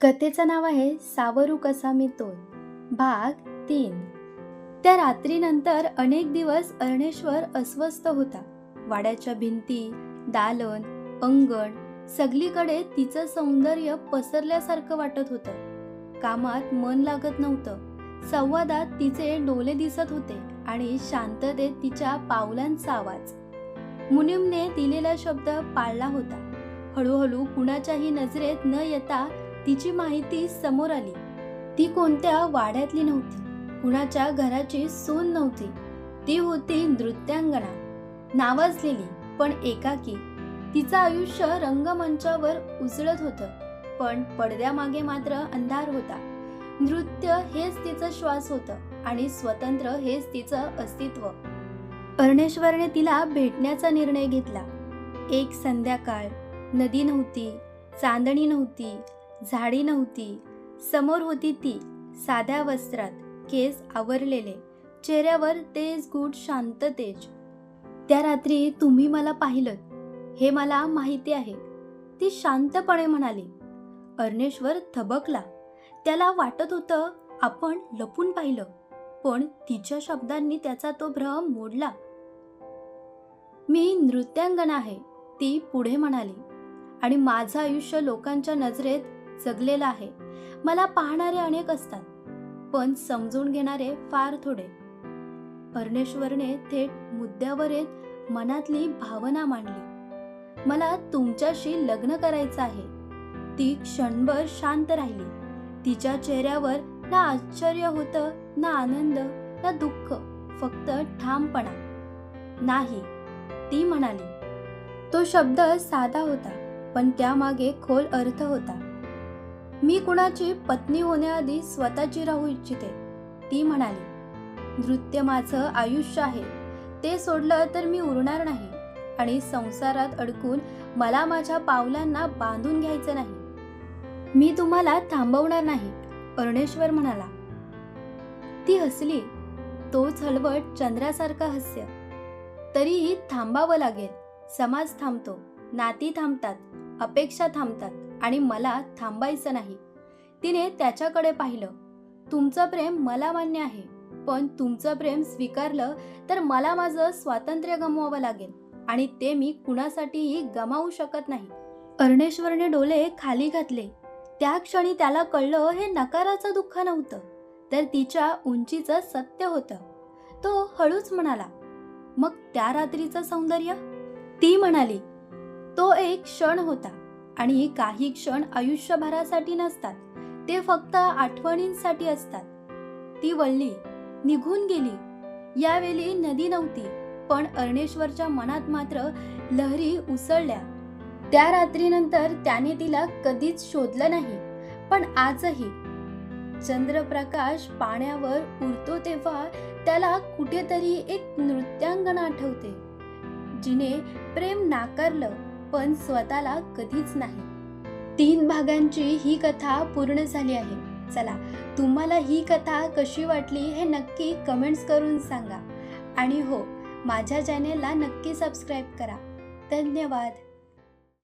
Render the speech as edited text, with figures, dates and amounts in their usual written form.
कथेचं नाव आहे सावरू कसा मी तोय, भाग 3। त्या रात्रीनंतर अनेक दिवस अर्णेश्वर अस्वस्थ होता। वाड्याच्या भिंती, दालन, अंगण सगळीकडे तिचं सौंदर्य पसरल्यासारखं वाटत होतं। कामात मन लागत नव्हतं, संवादात तिचे डोळे दिसत होते आणि शांततेत तिच्या पावलांचा आवाज। मुनीमने दिलेला शब्द पाळला होता। हळूहळू कुणाच्याही नजरेत न येता तिची माहिती समोर आली। ती कोणत्या वाड्यातली नव्हती, कुणाच्या घराची सून नव्हती। ती होती नृत्यांगना, नावाजलेली पण एकाकी। तिचं आयुष्य रंगमंचावर उजळत होतं, पण पडद्यामागे मात्र अंधार होता। नृत्य हेच तिचा श्वास होतं आणि स्वतंत्र हेच तिचं अस्तित्व। अर्णेश्वरने तिला भेटण्याचा निर्णय घेतला। एक संध्याकाळ, नदी नव्हती, चांदणी नव्हती, झाडी नव्हती। समोर होती ती, साध्या वस्त्रात, केस आवरलेले, चेहऱ्यावर तेज गूढ शांत तेज। त्या रात्री तुम्ही मला पाहिलं, हे मला माहिती आहे, ती शांतपणे म्हणाली। अर्णेश्वर थबकला। त्याला वाटत होतं आपण लपून पाहिलं, पण तिच्या शब्दांनी त्याचा तो भ्रम मोडला। मी नृत्यांगना आहे, ती पुढे म्हणाली, आणि माझं आयुष्य लोकांच्या नजरेत जगलेलं आहे। मला पाहणारे अनेक असतात, पण समजून घेणारे फार थोडे। अर्णेश्वरने थेट मुद्द्यावर येत मनातली भावना मांडली। मला तुमच्याशी लग्न करायचं आहे। ती क्षणभर शांत राहिली। तिच्या चेहऱ्यावर ना आश्चर्य होतं, ना आनंद, ना दुःख, फक्त ठामपणा। नाही, ती म्हणाली। तो शब्द साधा होता, पण त्यामागे खोल अर्थ होता। मी कुणाची पत्नी होण्याआधी स्वतःची राहू इच्छिते, ती म्हणाली। नृत्य माझं आयुष्य आहे, ते सोडलं तर मी उरणार नाही, आणि संसारात अडकून मला माझ्या पावलांना बांधून घ्यायचं नाही। मी तुम्हाला थांबवणार नाही, अर्णेश्वर म्हणाला। ती हसली, तोच हलवट चंद्रासारखा हास्य। तरीही थांबावं लागेल। समाज थांबतो, नाती थांबतात, अपेक्षा थांबतात, आणि मला थांबायचं नाही। तिने त्याच्याकडे पाहिलं। तुमचं प्रेम मला मान्य आहे, पण तुमचं प्रेम स्वीकारलं तर मला माझं स्वातंत्र्य गमवावं लागेल, आणि ते मी कुणासाठीही गमावू शकत नाही। अर्णेश्वरने डोळे खाली घातले। त्या क्षणी त्याला कळलं, हे नकाराचं दुःख नव्हतं, तर तिच्या उंचीचं सत्य होतं। तो हळूच म्हणाला, मग त्या रात्रीचं सौंदर्य? ती म्हणाली, तो एक क्षण होता, आणि काही क्षण आयुष्यभरासाठी नसतात, ते फक्त आठवणींसाठी असतात। ती वळली, निघून गेली। यावेळी नदी नव्हती, पण अर्णेश्वरच्या मनात मात्र लहरी उसळल्या। त्या रात्रीनंतर त्याने तिला कधीच शोधलं नाही, पण आजही चंद्रप्रकाश पाण्यावर उरतो तेव्हा त्याला कुठेतरी एक नृत्यांगना आठवते, जिने प्रेम नाकारलं, पण स्वतःला कधीच नाही। 3 भागांची ही कथा पूर्ण झाली आहे। चला, तुम्हाला ही कथा कशी वाटली हे नक्की कमेंट्स करून सांगा, आणि हो, माझ्या चॅनेलला नक्की सबस्क्राईब करा। धन्यवाद।